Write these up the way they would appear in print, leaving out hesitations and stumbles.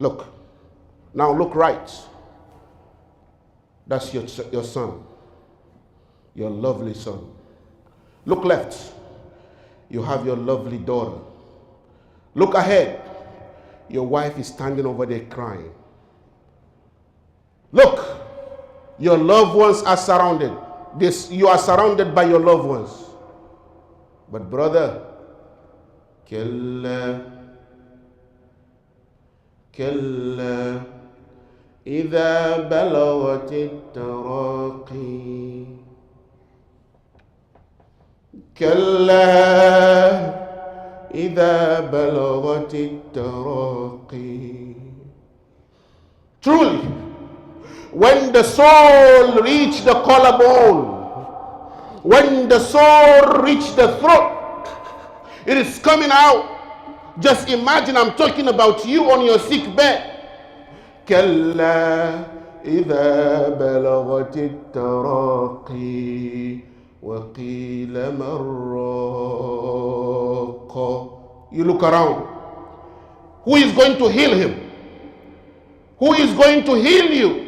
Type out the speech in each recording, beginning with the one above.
Look. Now look right. That's your son. Your lovely son. Look left. You have your lovely daughter. Look ahead. Your wife is standing over there crying. Look. Your loved ones are surrounded. You are surrounded by your loved ones. But brother, كلا كلا إذا بلغت التراقي كلا إذا بلغت التراقي. Truly, when the soul reached the collarbone, when the soul reached the throat, it is coming out. Just imagine, I'm talking about you on your sick bed. كلا إذا بلغت التراقي وقيل من راق. You look around. Who is going to heal him? Who is going to heal you?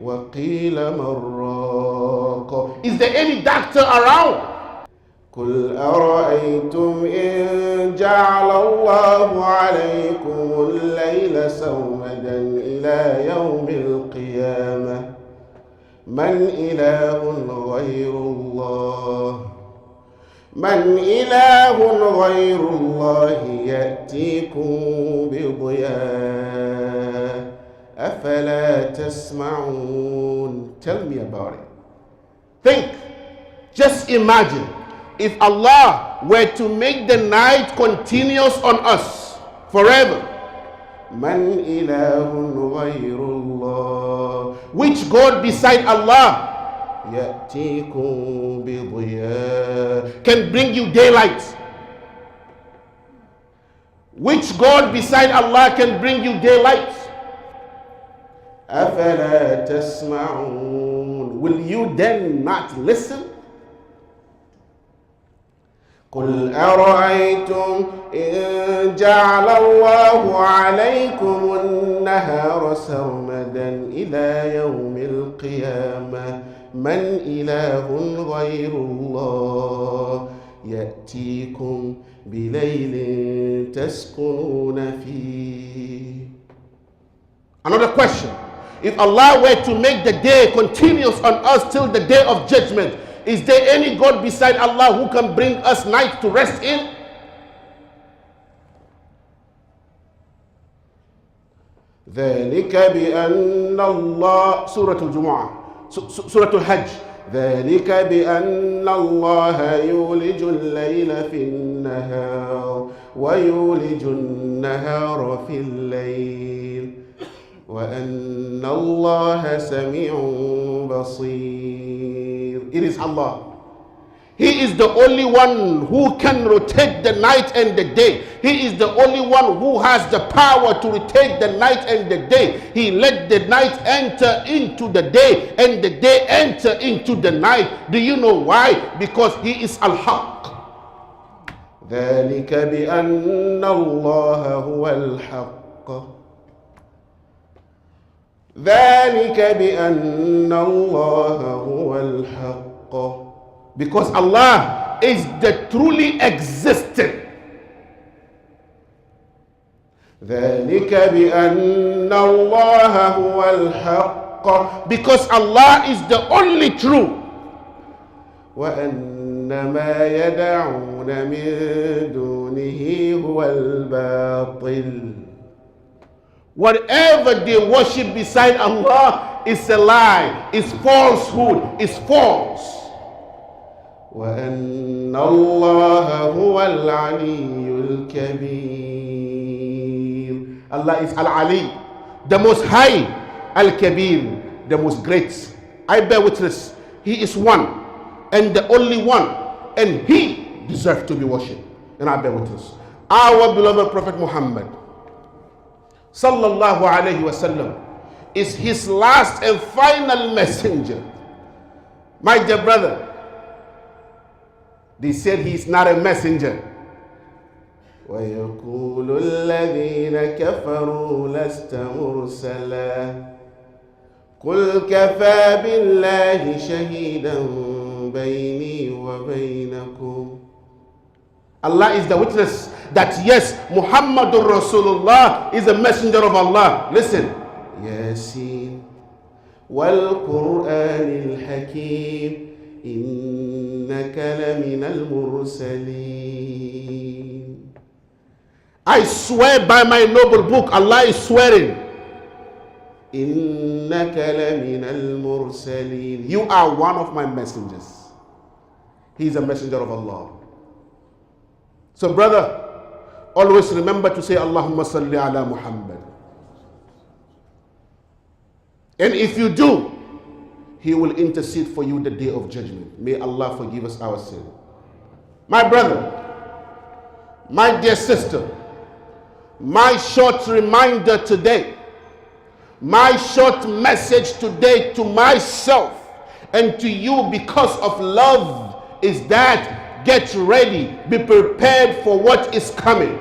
وقيل من راق. Is there any doctor around? قل أرأيتم إن جعل الله عليكم الليل سرمدا إلى يوم القيامة من إله غير الله يأتيكم بضياء أفلا تسمعون. Tell me about it. Think. Just imagine if Allah were to make the night continuous on us forever. Man ilahun ghayrullah. Which God beside Allah ya'tikum bidhiya, can bring you daylight? Which God beside Allah can bring you daylight? Afala tasma'un. Will you then not listen? قل أرأيتم إن جعل الله عليكم النهار سرمدا إلى يوم القيامة من إله غير الله يأتيكم بليل تسكنون فيه. Another question. If Allah were to make the day continuous on us till the day of judgment, is there any God beside Allah who can bring us night to rest in? ذلك بأن الله سورة الجمعة سورة الحج ذلك بأن الله يولج الليل في النهار ويولج النهار في الليل وأن الله سميع بصير. It is Allah. He is the only one who can rotate the night and the day. He is the only one who has the power to rotate the night and the day. He let the night enter into the day and the day enter into the night. Do you know why? Because He is Al-Haq. ذلك بأن الله هو الحق. ذلك بأن الله هو الحق. Because Allah is the truly existent. ذلك بأن الله هو الحق. Because Allah is the only true. وأن ما يدعون من دونه هو الباطل. Whatever they worship beside Allah is a lie, is falsehood, is false. وَأَنَّ اللَّهَ هُوَ الْعَلِيُّ الْكَبِيرُ. Allah is Al-Ali, the most high, Al-Kabir, the most great. I bear witness, He is one and the only one, and He deserves to be worshipped. And I bear witness. Our beloved Prophet Muhammad sallallahu alayhi wasallam is His last and final messenger. My dear brother, they said He is not a messenger. ويقول الذين كفروا لست مرسلا قل كفى بالله شهيدا بيني وبينكم. Allah is the witness that yes, Muhammadur Rasulullah is a messenger of Allah. Listen. Yasin wal Qur'anil Hakim innaka laminal mursaleen. I swear by my noble book, Allah is swearing. Innaka laminal mursaleen. You are one of my messengers. He is a messenger of Allah. So brother, always remember to say Allahumma salli ala Muhammad. And if you do, He will intercede for you the day of judgment. May Allah forgive us our sin. My brother, my dear sister, my short reminder today, my short message today to myself and to you because of love is that get ready, be prepared for what is coming.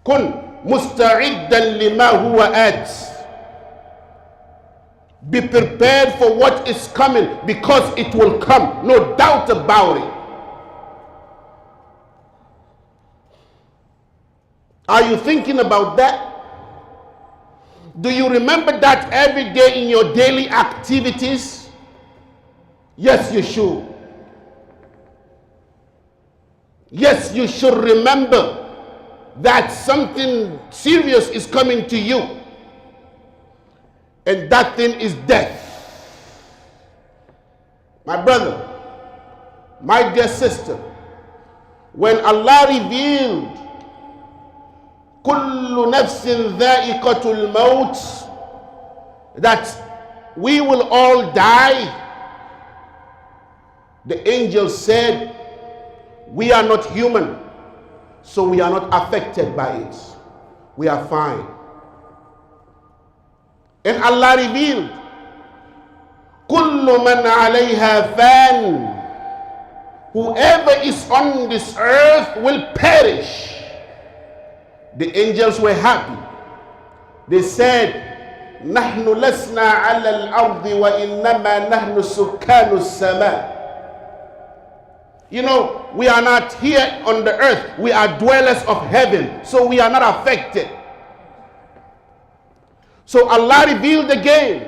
Kun musta'iddan lima huwa at. Be prepared for what is coming because it will come, no doubt about it. Are you thinking about that? Do you remember that every day in your daily activities? Yes, you should. Yes, you should remember that something serious is coming to you. And that thing is death. My brother, my dear sister, when Allah revealed kullu nafsin dha'iqatul maut, that we will all die, the angel said, we are not human, so we are not affected by it. We are fine. And Allah revealed, kullu man alayha fan, whoever is on this earth will perish. The angels were happy. They said, nahnu lasna ala al-ardi wa innama nahnu sukkanu as-sama. You know, we are not here on the earth. We are dwellers of heaven, so we are not affected. So Allah revealed again,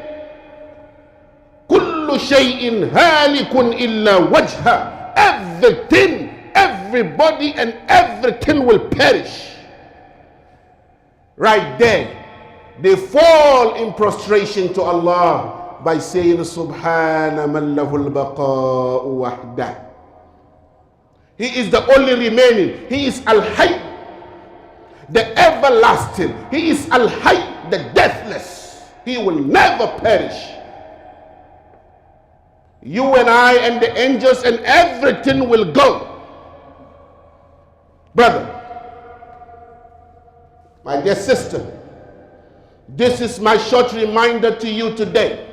kullu shay'in halikun illa wajha. Everything, everybody and everything will perish. Right there, they fall in prostration to Allah by saying, Subhana man lahul baqa'u wahdah. He is the only remaining. He is Al-Hayy, the everlasting. He is Al-Hayy, the deathless. He will never perish. You and I and the angels and everything will go. Brother, my dear sister, this is my short reminder to you today.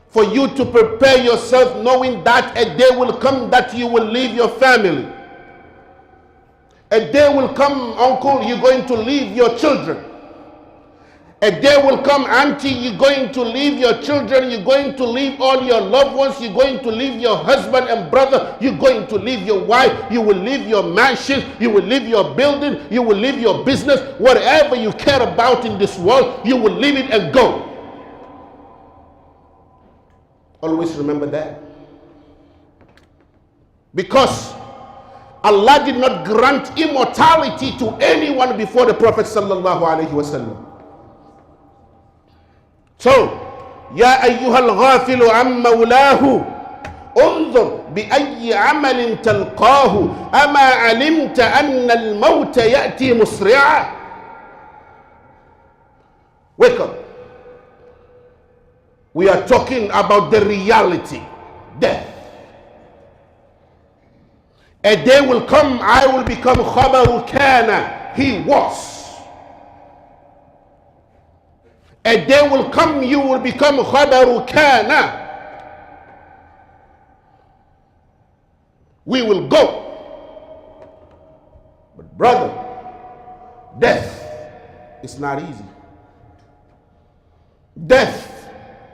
For you to prepare yourself knowing that a day will come that you will leave your family. A day will come, uncle, you're going to leave your children. A day will come, auntie, you're going to leave your children, you're going to leave all your loved ones, you're going to leave your husband and brother, you're going to leave your wife, you will leave your mansion, you will leave your building, you will leave your business, whatever you care about in this world, you will leave it and go. Always remember that. Because Allah did not grant immortality to anyone before the Prophet sallallahu alaihi wasallam. So, يا أيها الغافل عن مولاه انظر بأي عمل تلقاه أما علمت أن الموت يأتي مسرعا. Wake up. We are talking about the reality, death. A day will come, I will become khabaru kana, he was. A day will come, you will become khabaru kana. We will go. Brother, death is not easy. Death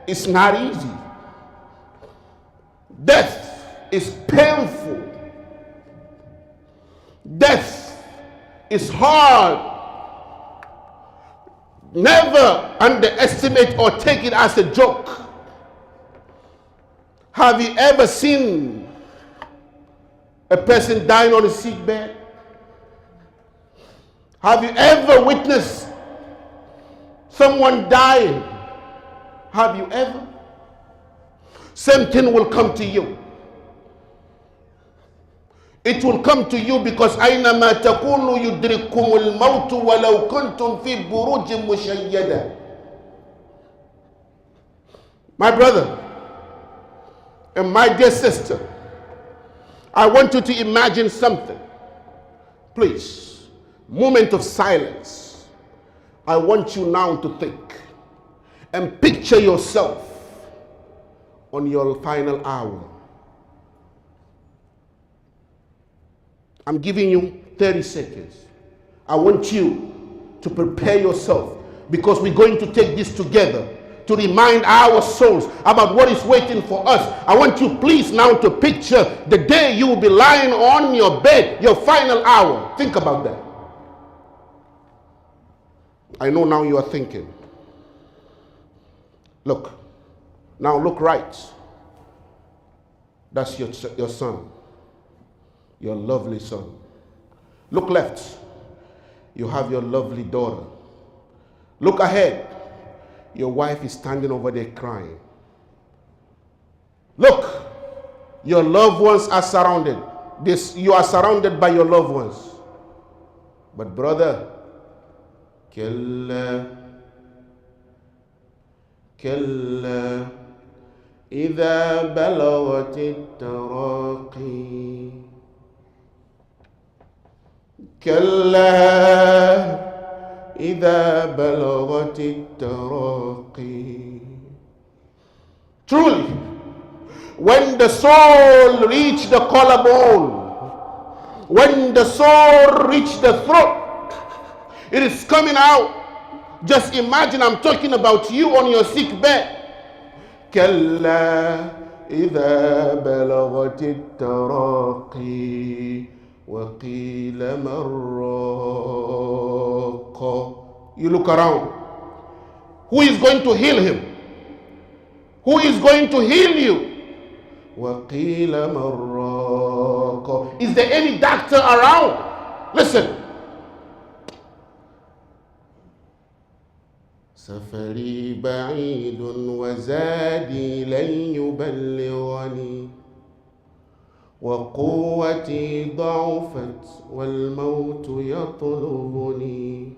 is not easy. Death is painful. Death is hard. Never underestimate or take it as a joke. Have you ever seen a person dying on a sick bed? Have you ever witnessed someone dying? Have you ever? Same thing will come to you. It will come to you because أينما تكونوا يدرككم الموت ولو كنتم في بروج مشيدة. My brother and my dear sister, I want you to imagine something. Please, moment of silence. I want you now to think and picture yourself on your final hour. I'm giving you 30 seconds. I want you to prepare yourself because we're going to take this together to remind our souls about what is waiting for us. I want you please now to picture the day you will be lying on your bed, your final hour. Think about that. I know now you are thinking. Look. Now look right. That's your son. Your lovely son. Look left. You have your lovely daughter. Look ahead. Your wife is standing over there crying. Look. Your loved ones are surrounded. You are surrounded by your loved ones. But brother, كلا كلا إذا بلغت التراقي كلا إذا بلغت التراقي. Truly, when the soul reach the collarbone, when the soul reach the throat, it is coming out. Just imagine I'm talking about you on your sick bed. كلا إذا بلغت التراقي وقيل من راق. You look around. Who is going to heal him? Who is going to heal you? وقيل من راق. Is there any doctor around? Listen. سفري بعيد وزادي لن يبلغني وقوتي ضعفت والموت يطلبني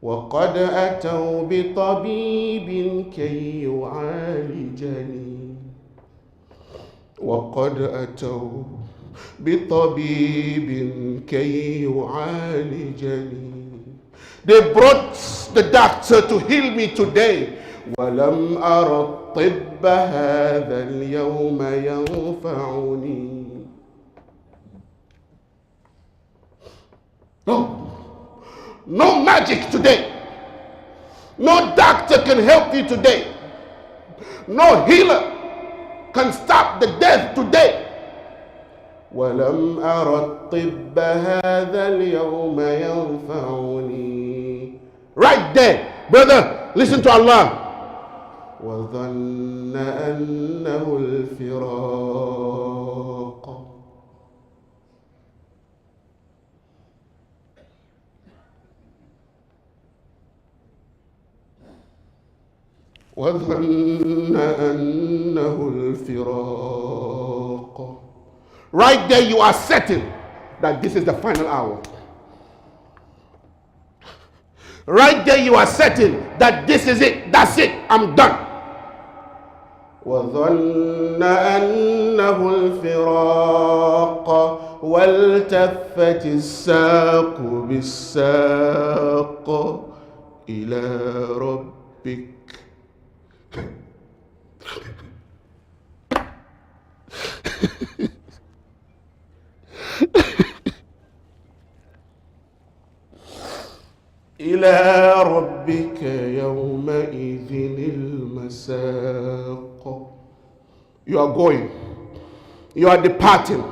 وقد أتوا بطبيب كي يعالجني وقد أتوا بطبيب كي يعالجني. They brought the doctor to heal me today. ولم أرى الطب هذا اليوم ينفعني. No magic today. No doctor can help you today. No healer can stop the death today. ولم أرى الطب هذا اليوم ينفعني. Right there, brother, listen to Allah. وظن أنه الفراق. وظن أنه الفراق. Right there you are certain that this is the final hour. Right there you are certain that this is it. That's it. I'm done. وظن أنه الفراق والتفت الساق بالساق إلى ربك. إلى ربك يومئذ المساق. You are going, you are departing,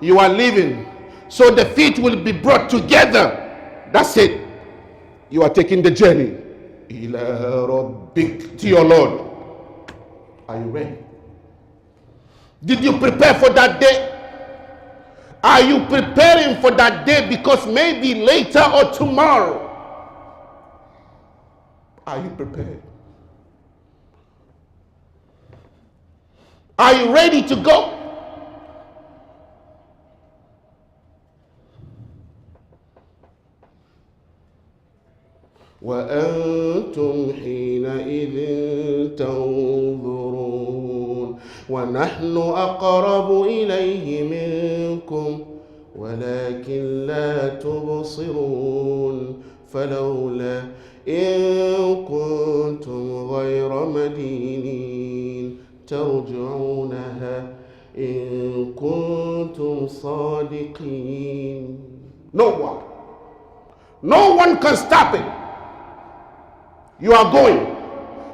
you are leaving, so the feet will be brought together. That's it. You are taking the journey. إلى ربك, to your Lord. Are you ready? Did you prepare for that day? Are you preparing for that day because maybe later or tomorrow? Are you prepared? Are you ready to go? وأنتم حينئذ تنظرون ونحن أقرب إليه منكم ولكن لا تبصرون فلولا إن كنتم غير مدينين ترجعونها إن كنتم صادقين. No one can stop it. You are going,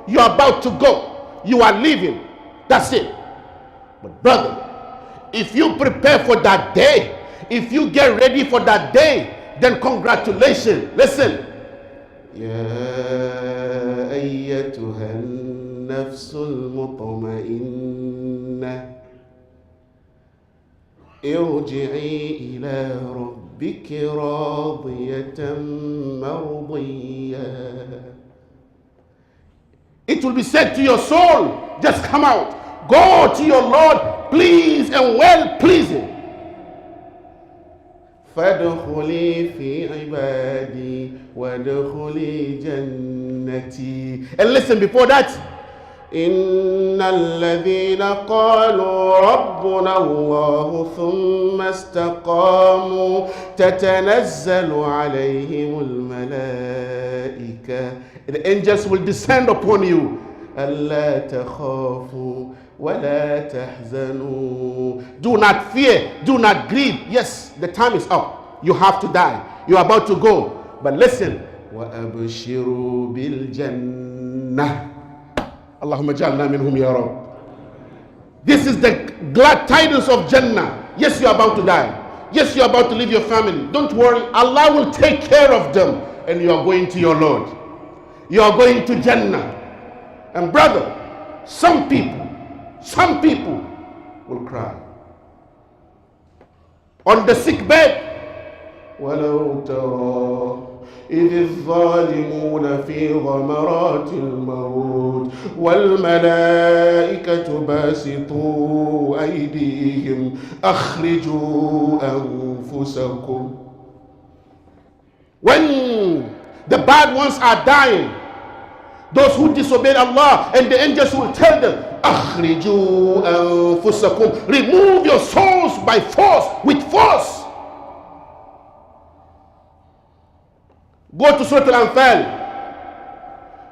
you are about to go, you are leaving. That's it. But brother, if you prepare for that day, if you get ready for that day, then congratulations. Listen. يا أيتها النفس المطمئنة ارجعي إلى ربك راضية مرضية. It will be said to your soul, just come out, go to your Lord, pleased and well pleasing. فادخلي في عبادي وادخلي جنتي. And listen, before that, إن الذين قالوا ربنا الله ثم استقاموا تتنزل عليهم الملائكة. The angels will descend upon you. ألا تخافوا ولا تحزنوا. Do not fear, do not grieve. Yes, the time is up. You have to die. You are about to go. But listen. وأبشروا بالجنة. Allahumma ja'alna minhum ya Rabb. This is the glad tidings of Jannah. Yes, you are about to die. Yes, you are about to leave your family. Don't worry. Allah will take care of them. And you are going to your Lord. You are going to Jannah. And brother, some people will cry. On the sick bed, وَلَوْ تَرَى إذ الظالمون في غمرات الموت والملائكة باسطوا أيديهم أخرجوا أنفسكم. When the bad ones are dying, those who disobeyed Allah, and the angels will tell them, أخرجوا أنفسكم, remove your souls by force, with force. Go to Surah Al-Anfal.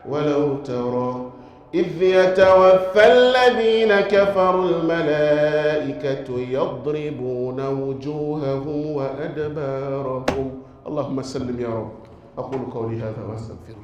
وَلَوْ تَرَى إِذْ يَتَوَفَّى الَّذِينَ كَفَرُوا الْمَلَائِكَةُ يَضْرِبُونَ وُجُوهَهُمْ وَأَدْبَارَهُمْ. اللهم سلم يا رب. أقول قولي هذا وأستغفر